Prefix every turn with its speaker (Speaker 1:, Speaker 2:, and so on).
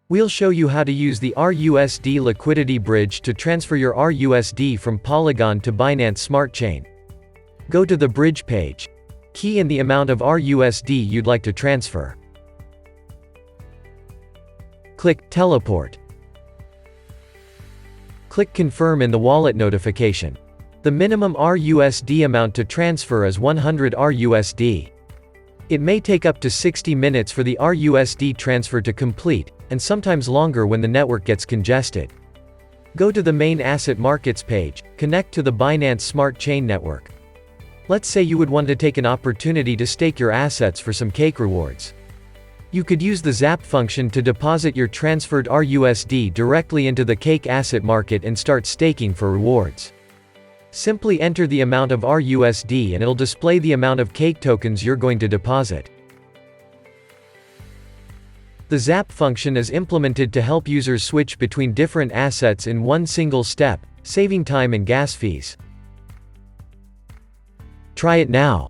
Speaker 1: We'll show you how to use the rUSD liquidity bridge to transfer your rUSD from Polygon to Binance Smart Chain. Go to the bridge page. Key in the amount of rUSD you'd like to transfer. Click Teleport. Click Confirm in the wallet notification. The minimum rUSD amount to transfer is 100 rUSD. It may take up to 60 minutes for the rUSD transfer to complete, and sometimes longer when the network gets congested. Go to the main asset markets page, connect to the Binance Smart Chain network. Let's say you would want to take an opportunity to stake your assets for some cake rewards. You could use the ZAP function to deposit your transferred rUSD directly into the cake asset market and start staking for rewards. Simply enter the amount of rUSD and it'll display the amount of cake tokens you're going to deposit. The ZAP function is implemented to help users switch between different assets in one single step, saving time and gas fees. Try it now.